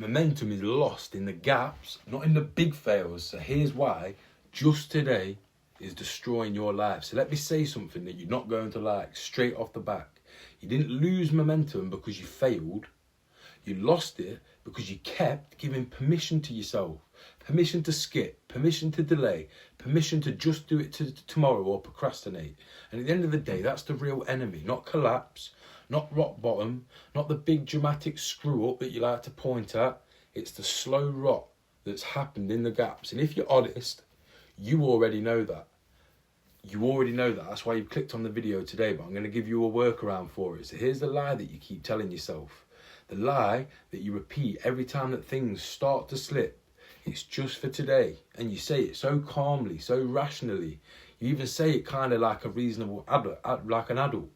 Momentum is lost in the gaps, not in the big fails. So here's why just today is destroying your life. So let me say something that you're not going to like straight off the back. You didn't lose momentum because you failed. You lost it because you kept giving permission to yourself. Permission to skip, permission to delay, permission to just do it tomorrow or procrastinate. And at the end of the day, that's the real enemy. Not collapse, not rock bottom, not the big dramatic screw up that you like to point at. It's the slow rot that's happened in the gaps. And if you're honest, you already know that. You already know that. That's why you've clicked on the video today, but I'm going to give you a workaround for it. So here's the lie that you keep telling yourself. The lie that you repeat every time that things start to slip. It's just for today. And you say it so calmly, so rationally. You even say it kind of like a reasonable adult, like an adult.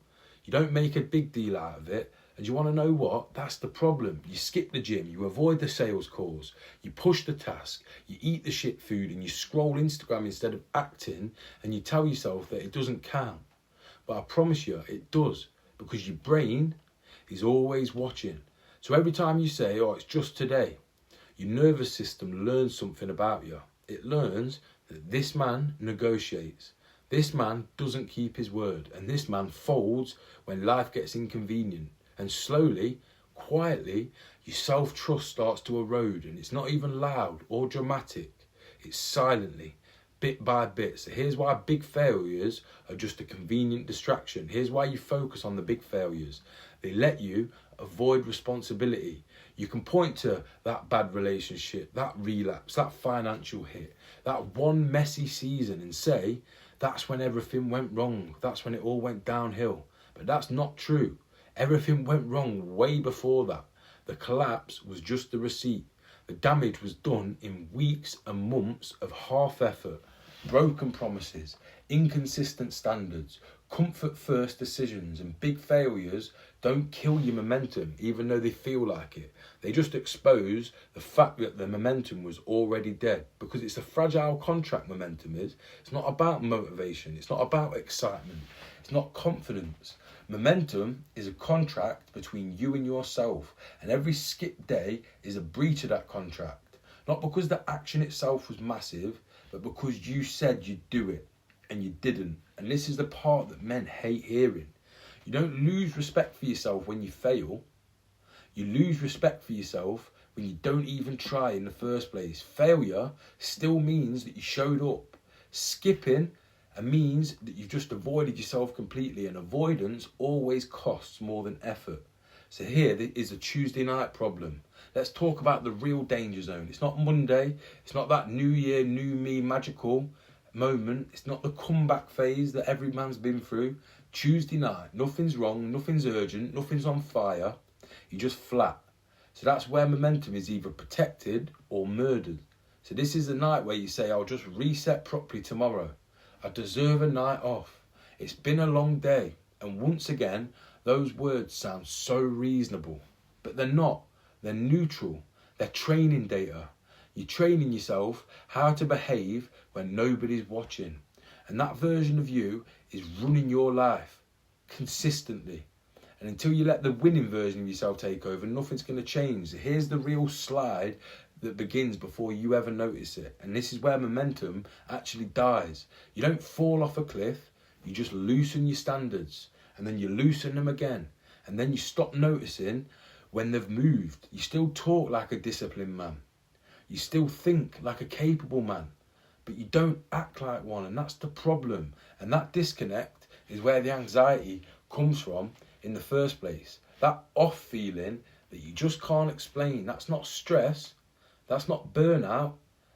You don't make a big deal out of it. And you want to know what? That's the problem. You skip the gym, you avoid the sales calls, you push the task, you eat the shit food, and you scroll Instagram instead of acting, and you tell yourself that it doesn't count. But I promise you, it does, because your brain is always watching. So every time you say, oh, it's just today, your nervous system learns something about you. It learns that this man negotiates. This man doesn't keep his word. And this man folds when life gets inconvenient. And slowly, quietly, your self-trust starts to erode. And it's not even loud or dramatic. It's silently, bit by bit. So here's why big failures are just a convenient distraction. Here's why you focus on the big failures. They let you avoid responsibility. You can point to that bad relationship, that relapse, that financial hit, that one messy season and say, that's when everything went wrong. That's when it all went downhill. But that's not true. Everything went wrong way before that. The collapse was just the receipt. The damage was done in weeks and months of half effort, broken promises, inconsistent standards, comfort first decisions, and big failures don't kill your momentum even though they feel like it. They just expose the fact that the momentum was already dead, because it's a fragile contract. Momentum is. It's not about motivation. It's not about excitement. It's not confidence. Momentum is a contract between you and yourself, and every skip day is a breach of that contract. Not because the action itself was massive, but because you said you'd do it and you didn't. And this is the part that men hate hearing. You don't lose respect for yourself when you fail. You lose respect for yourself when you don't even try in the first place. Failure still means that you showed up. Skipping means that you've just avoided yourself completely, and avoidance always costs more than effort. So here is a Tuesday night problem. Let's talk about the real danger zone. It's not Monday. It's not that new year, new me magical moment. It's not the comeback phase that every man's been through. Tuesday night, nothing's wrong, nothing's urgent, nothing's on fire. You're just flat. So that's where momentum is either protected or murdered. So this is the night where you say, I'll just reset properly tomorrow. I deserve a night off. It's been a long day. And once again, those words sound so reasonable, but they're not. They're neutral. They're training data. You're training yourself how to behave when nobody's watching. And that version of you is running your life consistently. And until you let the winning version of yourself take over, nothing's going to change. So here's the real slide that begins before you ever notice it. And this is where momentum actually dies. You don't fall off a cliff. You just loosen your standards. And then you loosen them again. And then you stop noticing when they've moved. You still talk like a disciplined man. You still think like a capable man. But you don't act like one. And that's the problem. And that disconnect is where the anxiety comes from in the first place. That off feeling that you just can't explain. That's not stress. That's not burnout.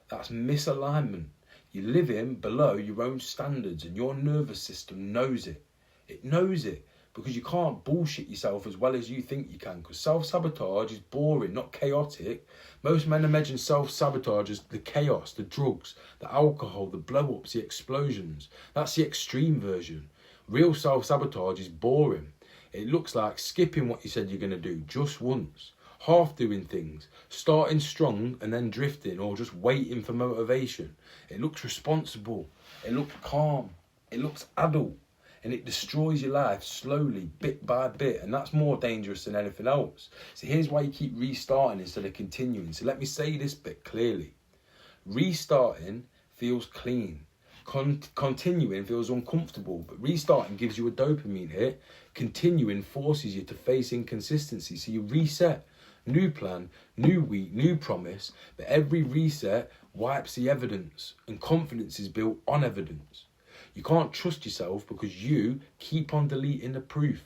That's misalignment. You're living below your own standards, and your nervous system knows it. It knows it because you can't bullshit yourself as well as you think you can, because self-sabotage is boring, not chaotic. Most men imagine self-sabotage as the chaos, the drugs, the alcohol, the blow-ups, the explosions. That's the extreme version. Real self-sabotage is boring. It looks like skipping what you said you're going to do just once, half doing things, starting strong and then drifting, or just waiting for motivation. It looks responsible. It looks calm. It looks adult. and it destroys your life slowly, bit by bit, and that's more dangerous than anything else. So here's why you keep restarting instead of continuing. So let me say this bit clearly. Restarting feels clean. Continuing feels uncomfortable, but restarting gives you a dopamine hit. Continuing forces you to face inconsistency, so you reset. New plan, new week, new promise, but every reset wipes the evidence, and confidence is built on evidence. You can't trust yourself because you keep on deleting the proof.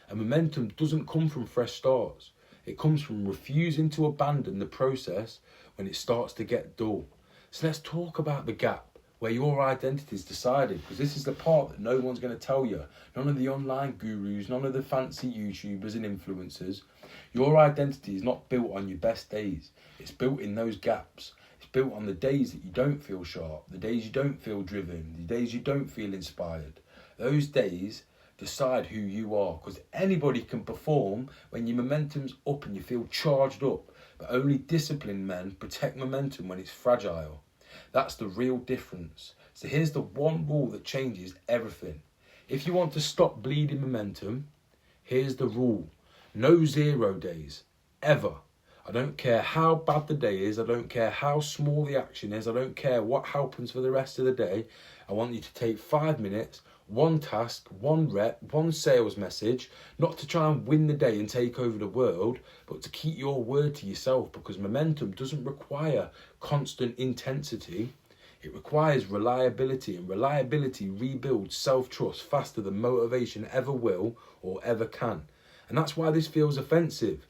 And momentum doesn't come from fresh starts. It comes from refusing to abandon the process when it starts to get dull. So let's talk about the gap where your identity is decided, because this is the part that no one's going to tell you. None of the online gurus, none of the fancy YouTubers and influencers. Your identity is not built on your best days. It's built in those gaps. It's built on the days that you don't feel sharp, the days you don't feel driven, the days you don't feel inspired. Those days decide who you are, because anybody can perform when your momentum's up and you feel charged up, but only disciplined men protect momentum when it's fragile. That's the real difference. So here's the one rule that changes everything. If you want to stop bleeding momentum, here's the rule. No 0 days, ever. I don't care how bad the day is. I don't care how small the action is. I don't care what happens for the rest of the day. I want you to take 5 minutes, one task, one rep, one sales message, not to try and win the day and take over the world, but to keep your word to yourself, because momentum doesn't require constant intensity. It requires reliability, and reliability rebuilds self-trust faster than motivation ever will or ever can. And that's why this feels offensive.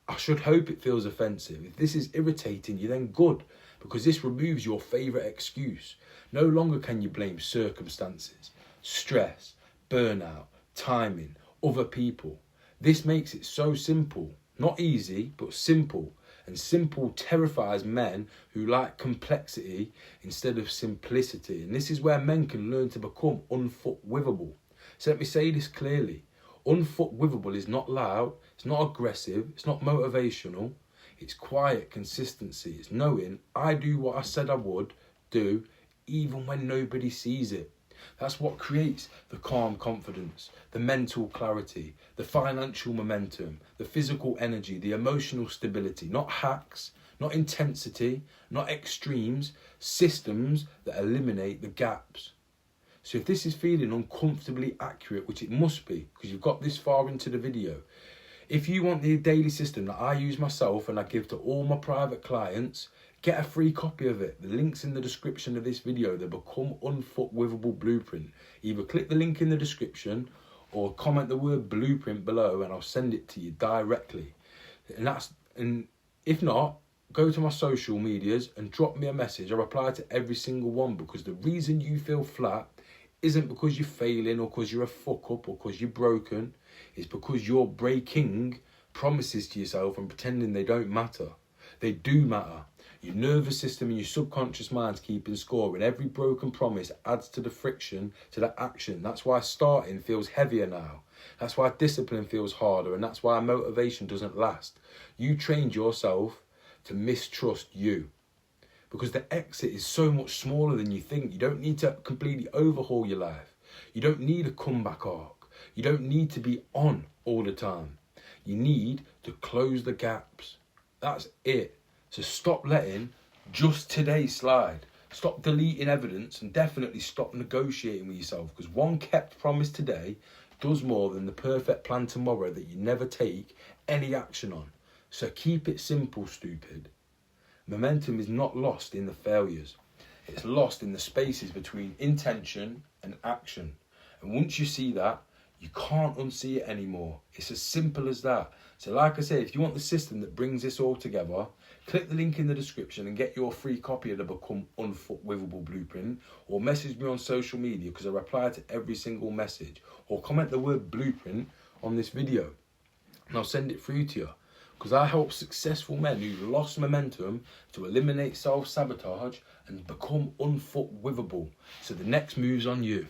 I should hope it feels offensive. If this is irritating you, then good, because this removes your favourite excuse. No longer can you blame circumstances, stress, burnout, timing, other people. This makes it so simple. Not easy, but simple. And simple terrifies men who like complexity instead of simplicity. And this is where men can learn to become unfuckwithable. So let me say this clearly. Unfuckwithable is not loud, it's not aggressive, it's not motivational. It's quiet consistency. It's knowing I do what I said I would do even when nobody sees it. That's what creates the calm confidence, the mental clarity, the financial momentum, the physical energy, the emotional stability. Not hacks, not intensity, not extremes, systems that eliminate the gaps. So if this is feeling uncomfortably accurate, which it must be, because you've got this far into the video, if you want the daily system that I use myself and I give to all my private clients, get a free copy of it. The link's in the description of this video, the Become Unfuckwithable Blueprint. Either click the link in the description or comment the word blueprint below and I'll send it to you directly. And if not, go to my social medias and drop me a message. I reply to every single one, because the reason you feel flat isn't because you're failing or because you're a fuck up or because you're broken. It's because you're breaking promises to yourself and pretending they don't matter. They do matter. Your nervous system and your subconscious mind's keeping score, and every broken promise adds to the friction, to the action. That's why starting feels heavier now. That's why discipline feels harder, and that's why motivation doesn't last. You trained yourself to mistrust you, because the exit is so much smaller than you think. You don't need to completely overhaul your life. You don't need a comeback arc. You don't need to be on all the time. You need to close the gaps. That's it. So stop letting just today slide. Stop deleting evidence, and definitely stop negotiating with yourself, because one kept promise today does more than the perfect plan tomorrow that you never take any action on. So keep it simple, stupid. Momentum is not lost in the failures. It's lost in the spaces between intention and action. And once you see that, you can't unsee it anymore. It's as simple as that. So like I said, if you want the system that brings this all together, click the link in the description and get your free copy of the Become Unfuckwithable Blueprint, or message me on social media, because I reply to every single message, or comment the word blueprint on this video and I'll send it through to you. Because I help successful men who lost momentum to eliminate self-sabotage and become unfuckwithable. So the next move's on you.